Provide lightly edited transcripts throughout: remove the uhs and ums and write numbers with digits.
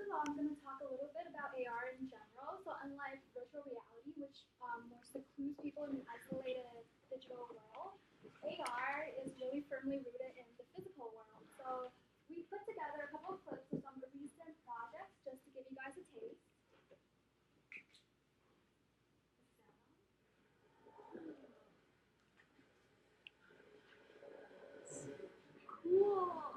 of all, I'm going to talk a little bit about AR in general. So unlike virtual reality, which more secludes people in an isolated digital world, AR is really firmly rooted in the physical world. So we put together a couple of clips of some recent projects just to give you guys a taste. Cool.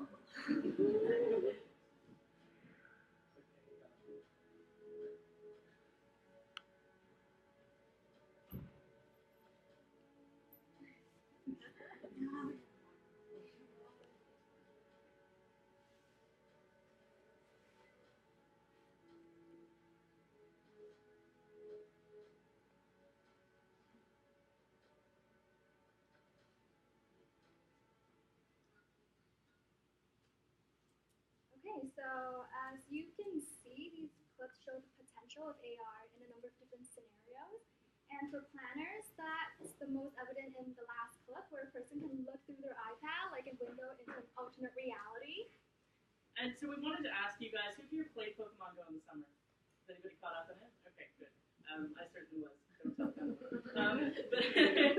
Okay, so as you can see, these clips show the potential of AR in a number of different scenarios. And for planners, that's the most evident in the last clip, where a person can look through their iPad like a window into an alternate reality. And so we wanted to ask you guys, who here played Pokemon Go in the summer? Is anybody caught up on it? Okay, good. I certainly was. Don't tell them. But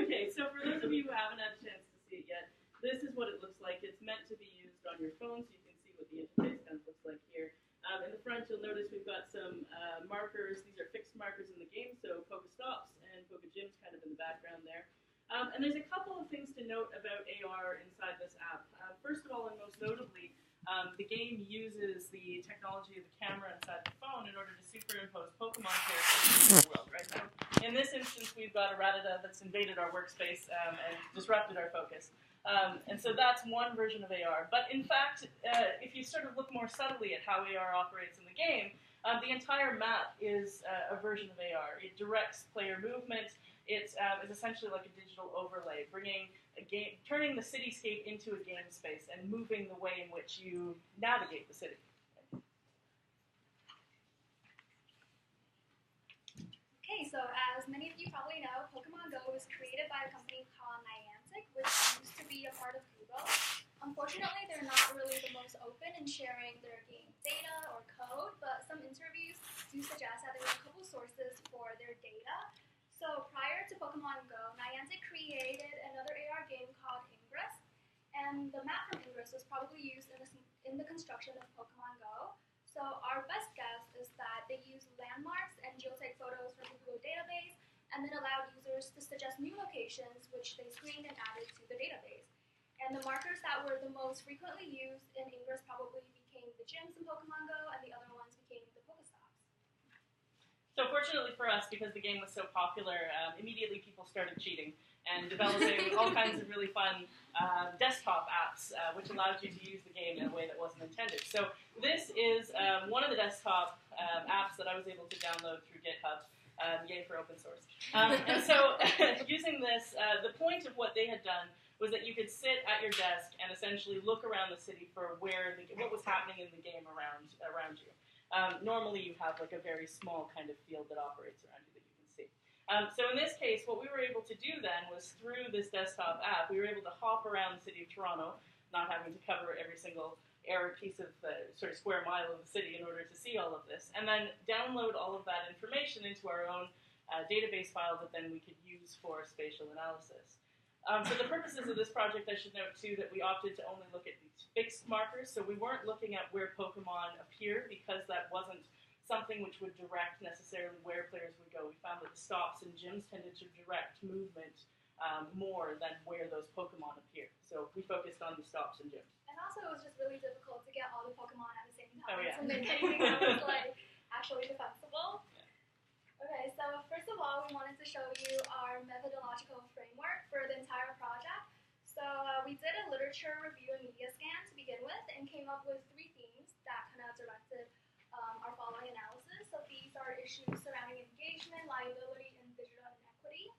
okay, so for those of you who haven't had a chance to see it yet, this is what it looks like. It's meant to be used on your phone, so you can see what the interface kind of looks like here. In the front, you'll notice we've got some markers. These are fixed markers in the game, so Pokestops and Pokegyms kind of in the background there. And there's a couple of things to note about AR inside this app. First of all, and most notably, the game uses the technology of the camera inside the phone in order to superimpose Pokemon characters into the world, right? So in this instance, we've got a Rattata that's invaded our workspace and disrupted our focus. And so that's one version of AR. But in fact, if you sort of look more subtly at how AR operates in the game, the entire map is a version of AR. It directs player movement. It's essentially like a digital overlay, turning the cityscape into a game space and moving the way in which you navigate the city. Okay, so as many of you probably know, Pokemon Go was created by a company called Niantic, which used to be a part of Google. Unfortunately, they're not really the most open in sharing their game data or code, but some interviews do suggest that there were a couple sources for their data. So prior to Pokemon Go, Niantic created another AR game called Ingress, and the map from Ingress was probably used in the construction of Pokemon Go. So our best guess is that they used landmarks and geotag photos from the Google database, and then allowed users to suggest new locations, which they screened and added to the database. And the markers that were the most frequently used in Ingress probably became the gyms in Pokemon Go, and the other ones became the Pokestops. So fortunately for us, because the game was so popular, immediately people started cheating and developing all kinds of really fun desktop apps, which allowed you to use the game in a way that wasn't intended. So this is one of the desktop apps that I was able to download through GitHub. Yay for open source. And so using this, the point of what they had done was that you could sit at your desk and essentially look around the city for what was happening in the game around you. Normally you have like a very small kind of field that operates around you that you can see. So in this case, what we were able to do then was through this desktop app, we were able to hop around the city of Toronto, not having to cover every single piece of sort of square mile of the city in order to see all of this, and then download all of that information into our own database file that then we could use for spatial analysis. For the purposes of this project, I should note, too, that we opted to only look at these fixed markers, so we weren't looking at where Pokemon appear because that wasn't something which would direct necessarily where players would go. We found that the stops and gyms tended to direct movement more than where those Pokemon appear. So we focused on the stops and gyms. And also, it was just really difficult to get all the Pokemon at the same time. Oh, yeah. To make anything that was like actually defensible. Okay, so first of all, we wanted to show you our methodological framework for the entire project. So we did a literature review and media scan to begin with and came up with 3 themes that kind of directed our following analysis. So these are issues surrounding engagement, liability, and digital inequity.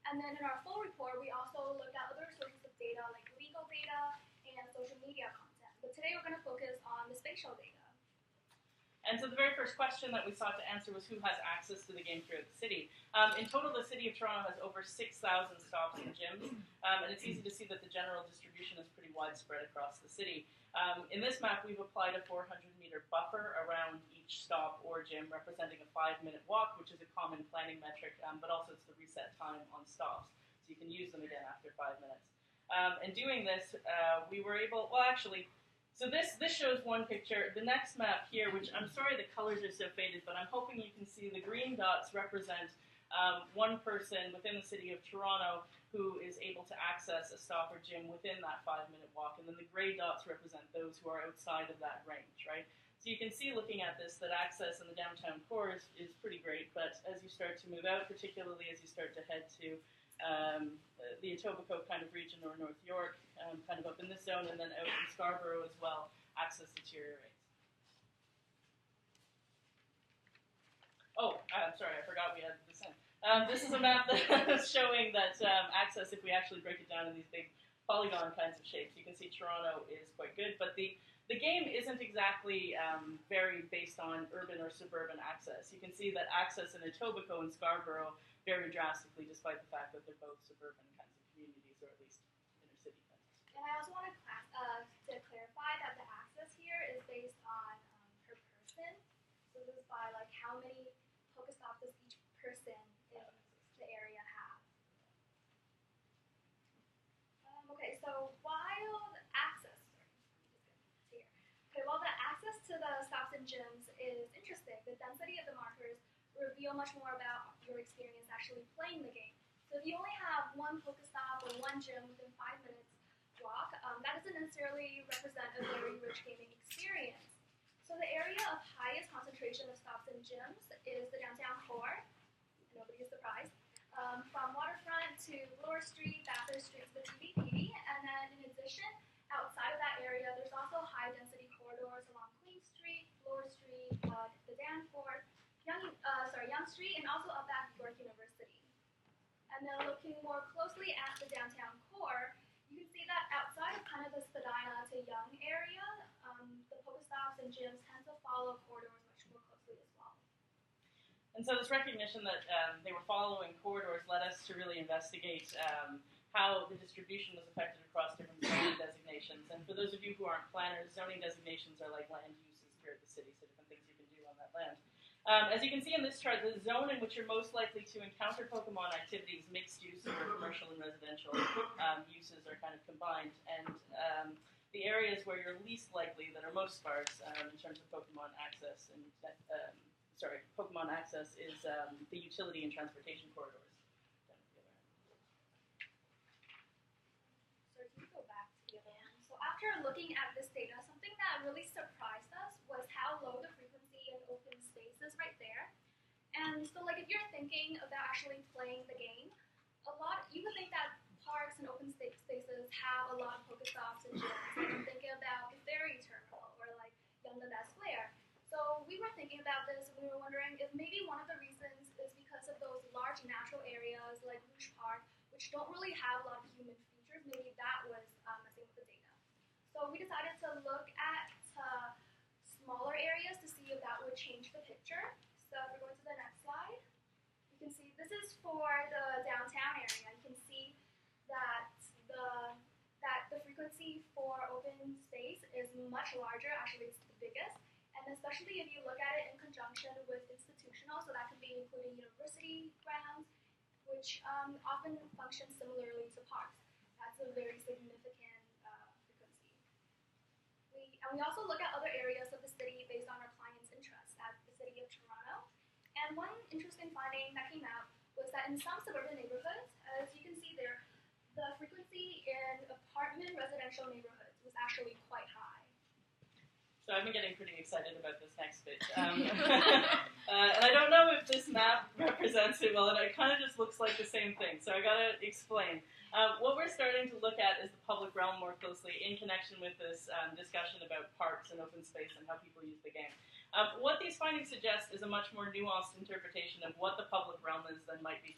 And then in our full report, we also looked at other sources of data like legal data and social media content. But today we're going to focus on the spatial data. And so the very first question that we sought to answer was who has access to the game throughout the city. In total, the city of Toronto has over 6,000 stops and gyms, and it's easy to see that the general distribution is pretty widespread across the city. In this map, we've applied a 400-meter buffer around each stop or gym, representing a 5-minute walk, which is a common planning metric, but also it's the reset time on stops, so you can use them again after 5 minutes. And doing this, we were able, well actually, so this shows one picture. The next map here, which I'm sorry the colors are so faded, but I'm hoping you can see the green dots represent one person within the city of Toronto who is able to access a stop or gym within that 5-minute walk, and then the gray dots represent those who are outside of that range, right? So you can see looking at this that access in the downtown core is pretty great, but as you start to move out, particularly as you start to head to the Etobicoke kind of region or North York, kind of up in this zone, and then out in Scarborough as well, access deteriorates. Oh, sorry, I forgot we had this in. This is a map that's showing that access, if we actually break it down in these big polygon kinds of shapes, you can see Toronto is quite good, but the game isn't exactly very based on urban or suburban access. You can see that access in Etobicoke and Scarborough vary drastically, despite the fact that they're both suburban kinds of communities, or at least inner city kinds. And I also want to clarify that the access here is based on per person. So this is by like how many Pokestops does each person in the area have. Okay, so while the access, while the access to the stops and gyms is interesting, the density of the markers reveal much more about your experience actually playing the game. So if you only have one Pokestop or one gym within 5 minutes walk, that doesn't necessarily represent a very rich gaming experience. So the area of highest concentration of stops and gyms is the downtown core. Nobody is surprised. From Waterfront to Bloor Street, Bathurst Street to the TVP, and then in addition, outside of that area, there's also high-density corridors along Queen Street, Bloor Street, the Danforth, Yonge Street, and also up at York University. And then looking more closely at the downtown core, you can see that outside of kind of the Spadina to Yonge area, the Pokestops and gyms tend to follow corridors much more closely as well. And so this recognition that they were following corridors led us to really investigate how the distribution was affected across different zoning designations. And for those of you who aren't planners, zoning designations are like land uses throughout the city, so different things you can do on that land. As you can see in this chart, the zone in which you're most likely to encounter Pokemon activities, mixed use or commercial and residential uses are kind of combined. And the areas where you're least likely, that are most sparse in terms of Pokemon access, and Pokemon access is the utility and transportation corridors. So if you go back to the other one. So after looking at this data, something that really surprised us was how low the frequency in open space is right there. And so like if you're thinking about actually playing the game, you would think that parks and open spaces have a lot of Pokestops and gyms. Like I'm thinking about the ferry terminal or like Yonge-Dundas Square. So we were thinking about this and we were wondering if maybe one of the reasons is because of those large natural areas like Rouge Park, which don't really have a lot of human features. Maybe that was messing with the data. So we decided to look at smaller areas to see if that would change the picture. So if we're going to the next slide, you can see this is for the downtown area. You can see that the frequency for open space is much larger. Actually, it's the biggest. And especially if you look at it in conjunction with institutional, so that could be including university grounds, which often function similarly to parks. That's a very significant frequency. We also look at other areas of the city based on our clients' interests at the City of Toronto. And one interesting finding that came out was that in some suburban neighborhoods, as you can see there, the frequency in apartment residential neighborhoods was actually quite high. So I've been getting pretty excited about this next bit. And I don't know if this map represents it well, and it kind of just looks like the same thing. So I gotta explain. What we're starting to look at is the public realm more closely in connection with this discussion about parks and open space and how people use the game. What these findings suggest is a much more nuanced interpretation of what the public realm is than might be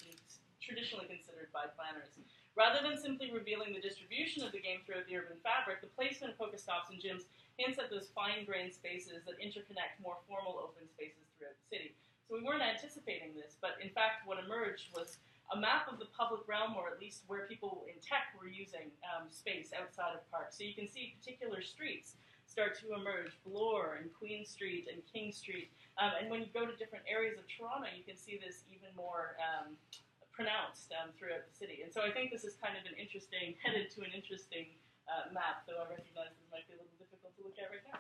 traditionally considered by planners. Rather than simply revealing the distribution of the game throughout the urban fabric, the placement of Pokestops and gyms hints at those fine-grained spaces that interconnect more formal open spaces throughout the city. So we weren't anticipating this, but in fact what emerged was a map of the public realm, or at least where people in tech were using space outside of parks. So you can see particular streets start to emerge, Bloor and Queen Street and King Street. And when you go to different areas of Toronto, you can see this even more pronounced throughout the city. And so I think this is kind of headed to an interesting map, though I recognize this might be a little difficult to look at right now.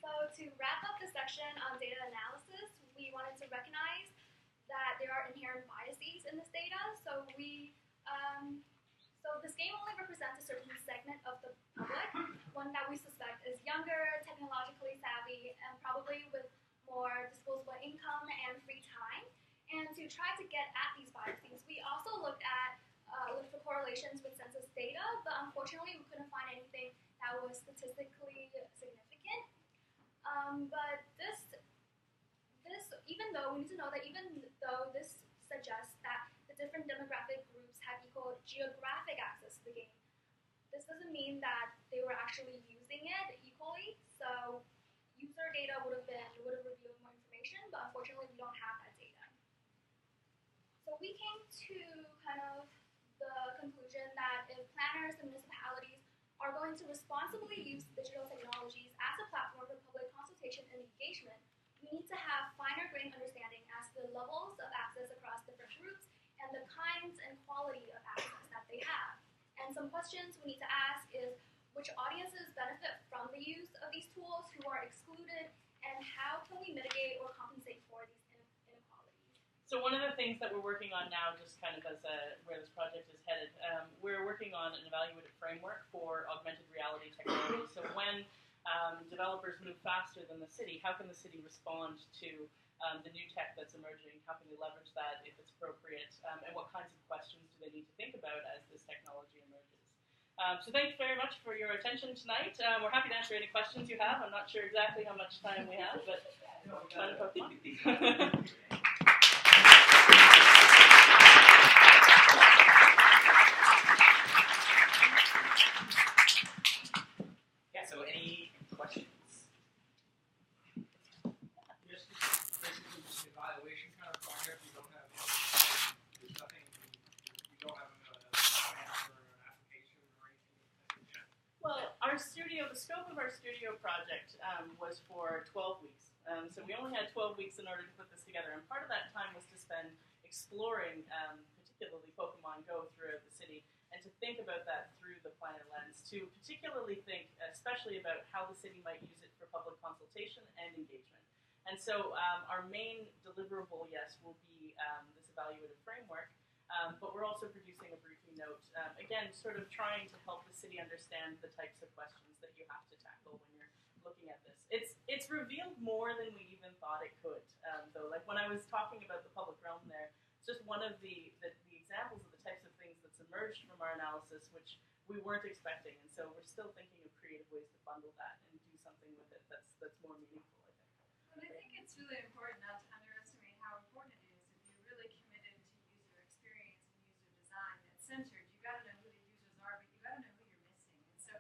So to wrap up the section on data analysis, we wanted to recognize that there are inherent biases in this data. So this game only represents a certain segment of the public, one that we suspect is younger, technologically savvy, and probably with more disposable income and free time. And to try to get at these biases, we also looked for correlations with census data, but unfortunately we couldn't find anything that was statistically significant. But even though we need to know that even though this suggests that the different demographic groups have equal geographic access to the game, this doesn't mean that they were actually using it equally. So user data would have revealed more information, but unfortunately we don't have that data. So we came to kind of the conclusion that if planners and municipalities are going to responsibly use digital technologies as a platform for public consultation and engagement, we need to have finer grained understanding as to the levels of access across different groups and the kinds and quality of access that they have. And some questions we need to ask is, which audiences benefit from the use of these tools, who are excluded, and how can we mitigate or compensate for these inequalities? So one of the things that we're working on now, just kind of as where this project is headed, we're working on an evaluative framework for augmented reality technology. So when developers move faster than the city, how can the city respond to the new tech that's emerging? How can they leverage that if it's appropriate? And what kinds of questions do they need to think about as this technology emerges? So thanks very much for your attention tonight. We're happy to answer any questions you have. I'm not sure exactly how much time we have, but fun Pokemon. Yeah, so any questions? Yes, basically just an evaluation kind of project. You don't have there's nothing, you don't have an answer or an application or anything yet. Well, the scope of our studio project was for 12 weeks. So we only had 12 weeks in order to put this together, and part of that time was to spend exploring, particularly Pokemon Go throughout the city, and to think about that through the planner lens, to particularly think especially about how the city might use it for public consultation and engagement. And so our main deliverable, yes, will be this evaluative framework, but we're also producing a briefing note, again, sort of trying to help the city understand the types of questions that you have to tackle when you're looking at this. It's revealed more than we even thought it could, though. Like when I was talking about the public realm there, it's just one of the examples of the types of things that's emerged from our analysis, which we weren't expecting. And so we're still thinking of creative ways to bundle that and do something with it that's more meaningful, I think. But I think it's really important not to underestimate how important it is if you're really committed to user experience and user design that's centered. You got to know who the users are, but you got to know who you're missing. And so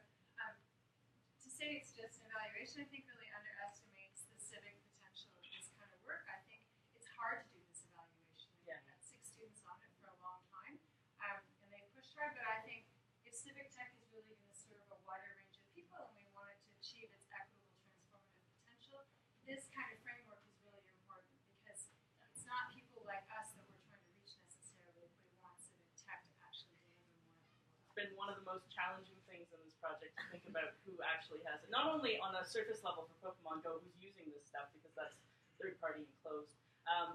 to say it's just an evaluation, I think really underestimates the civic potential of this kind of work. I think it's hard to do this evaluation. Yeah. We've had 6 students on it for a long time, and they pushed hard, but I think if civic tech is really going to serve a wider range of people and we want it to achieve its equitable transformative potential, this kind of framework is really important because it's not people like us that we're trying to reach necessarily if we want civic tech to actually deliver more equitable. It's been one of the most challenging things in this project to think about who actually has it. Not only on a surface level for Pokemon Go, who's using this stuff, because that's third-party enclosed,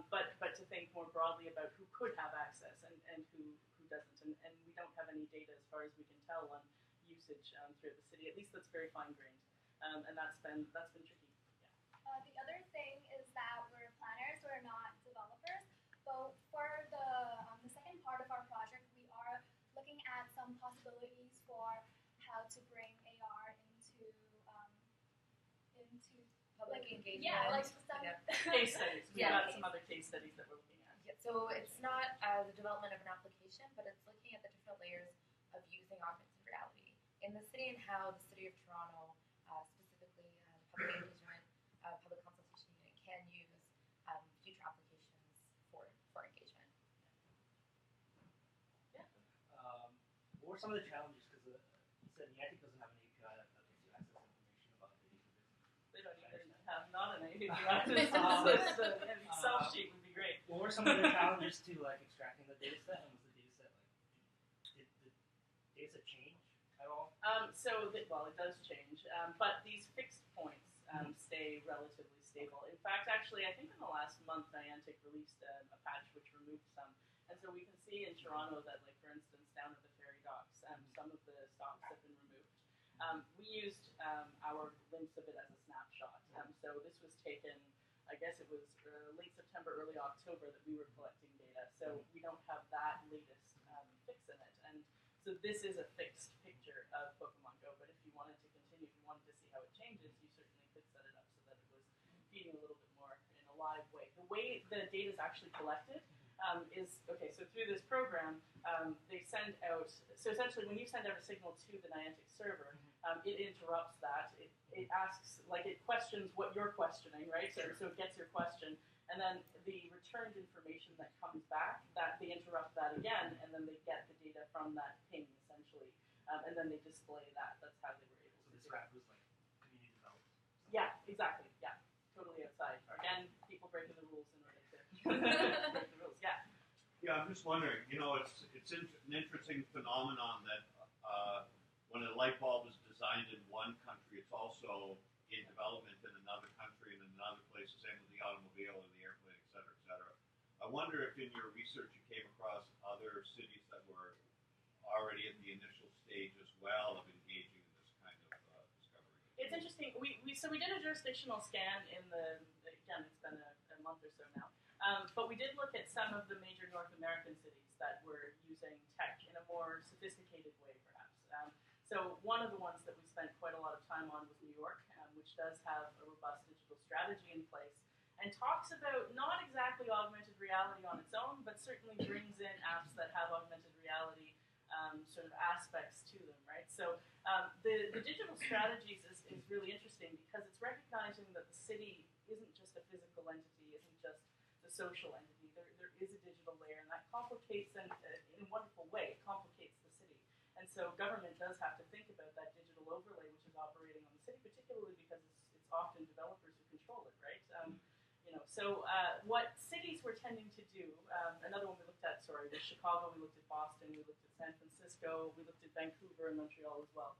but to think more broadly about who could have access and who doesn't. And we don't have any data as far as we can tell on usage throughout the city. At least that's very fine-grained. And that's been tricky. Yeah. The other thing is that we're planners, we're not developers. But for the second part of our project, we are looking at some possibilities for how to bring AR into Public engagement. Yeah, like some Case studies. We've Yeah. got some other case studies that we're looking at. Yeah, so it's not the development of an application, but it's looking at the different layers of using augmented reality in the city and how the City of Toronto, specifically public engagement, public consultation unit, can use future applications for engagement. What were some of the challenges? Because you said Niantic doesn't have an API that lets you access it. if you had an Excel sheet would be great. What were some of the challenges to like extracting the data set, and was the data set like did the data set change at all? Well, it does change, but these fixed points stay relatively stable. In fact, actually, I think in the last month, Niantic released a patch which removed some, and so we can see in Toronto that, like for instance, down at the ferry docks, some of the stops have been removed. We used our links of it as a snapshot, so this was taken. I guess it was late September, early October that we were collecting data, so we don't have that latest fix in it. And so this is a fixed picture of Pokemon Go, but if you wanted to continue, if you wanted to see how it changes, you certainly could set it up so that it was feeding a little bit more in a live way. The way the data is actually collected is, okay, so through this program, they send out, so essentially when you send out a signal to the Niantic server, it interrupts that. It asks, like it questions what you're questioning, right? So it gets your question, and then the returned information that comes back, that they interrupt that again, and then they get the data from that ping, essentially, and then they display that. That's how they were able to So this do it. app was like community developed. Yeah, exactly. Yeah, totally outside. Again, people breaking the rules in order to break the rules. Yeah. Yeah, I'm just wondering. You know, it's an interesting phenomenon that when a light bulb is designed in one country, it's also in development in another country and in another place. The same with the automobile and the airplane, et cetera, et cetera. I wonder if in your research you came across other cities that were already at the initial stage as well of engaging in this kind of discovery. It's interesting. We did a jurisdictional scan in again, it's been a month or so now. But we did look at some of the major North American cities that were using tech in a more sophisticated way, perhaps. So one of the ones that we spent quite a lot of time on was New York, which does have a robust digital strategy in place and talks about not exactly augmented reality on its own, but certainly brings in apps that have augmented reality sort of aspects to them, right? So the digital strategies is really interesting because it's recognizing that the city isn't just a physical entity, isn't just the social entity. There is a digital layer, and that complicates, and in a wonderful way, it complicates the city. And so government does have to think about that digital overlay which is operating on the city, particularly because it's often developers who control it, right? So what cities were tending to do, another one we looked at, was Chicago, we looked at Boston, we looked at San Francisco, we looked at Vancouver and Montreal as well.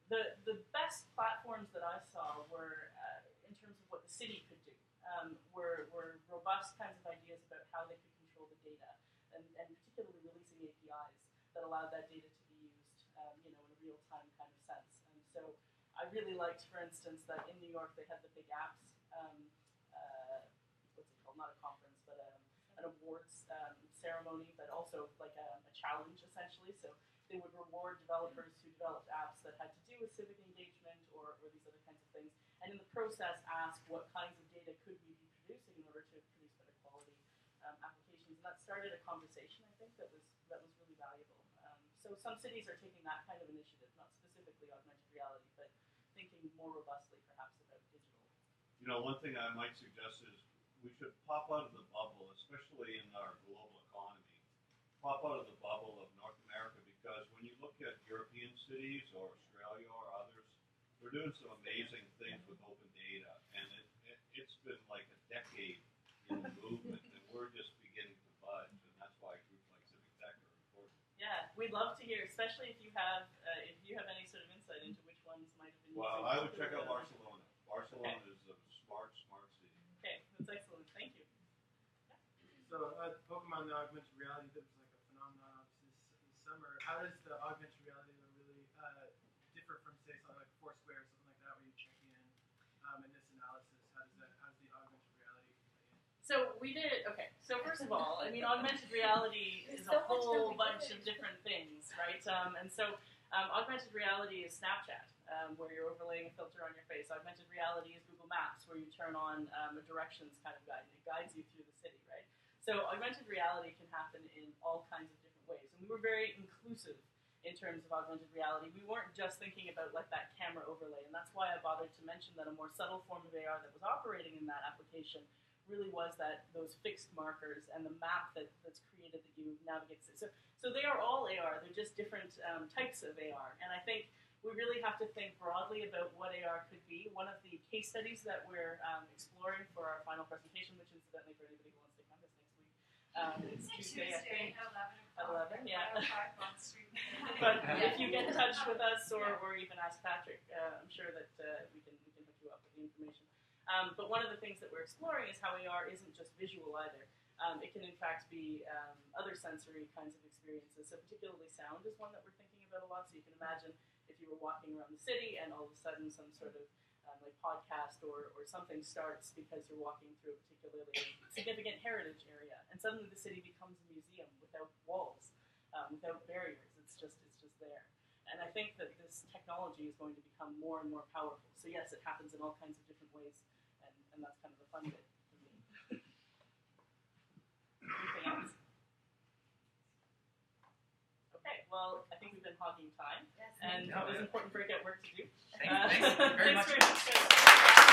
The best platforms that I saw were, in terms of what the city could do, were robust kinds of ideas about how they could control the data, and particularly releasing APIs that allowed that data to be used, in a real-time kind of sense. And so I really liked, for instance, that in New York they had the big apps, what's it called? Not a conference, but an awards ceremony, but also like a challenge, essentially. So they would reward developers who developed apps that had to do with civic engagement or these other kinds of things, and in the process ask what kinds of data could we be producing in order to produce better quality applications. And that started a conversation, I think, that was really valuable. So some cities are taking that kind of initiative, not specifically augmented reality, but thinking more robustly perhaps about digital. You know, one thing I might suggest is we should pop out of the bubble, especially in our global economy, pop out of the bubble of North America, because when you look at European cities or Australia or others, they're doing some amazing things with open data, and it's been like a decade in the movement, and we're just beginning to budge, and that's why groups like Civic Tech are important. Yeah, we'd love to hear, especially if you have any sort of insight into which ones might have been. Well, I would check out Barcelona. Barcelona is a smart city. Okay, that's excellent. Thank you. So Pokemon Augmented Reality, that was like a phenomenon this summer. How does the augmented reality really differ from, say, something like Foursquare or something like that, where you check in in this analysis? How does the augmented reality play in? So we did, okay, so first of all, I mean, augmented reality is a whole bunch of different things, right? And so augmented reality is Snapchat, where you're overlaying a filter on your face. Augmented reality is Google Maps, where you turn on a directions kind of guide, and it guides you through the city, right? So augmented reality can happen in all kinds of different ways. And we were very inclusive in terms of augmented reality. We weren't just thinking about like that camera overlay, and that's why I bothered to mention that a more subtle form of AR that was operating in that application really was those fixed markers and the map that's created that you navigate. So they are all AR. They're just different types of AR. And I think we really have to think broadly about what AR could be. One of the case studies that we're exploring for our final presentation, which incidentally for anybody who wants to come is next week, it's Tuesday, I think. At 11, yeah. 5 Bond Street. But if you get in touch with us or even ask Patrick, I'm sure that we can hook you up with the information. But one of the things that we're exploring is how AR isn't just visual either. It can in fact be other sensory kinds of experiences. So particularly sound is one that we're thinking about a lot. So you can imagine if you were walking around the city and all of a sudden some sort of like podcast or something starts because you're walking through a particularly significant heritage area, and suddenly the city becomes a museum without walls, without barriers. It's just there. And I think that this technology is going to become more and more powerful. So yes, it happens in all kinds of different ways, and that's kind of the fun bit for me. Anything else? Okay, well, I think we've been hogging time, Yes. and there's important breakout work to do. Thanks very much.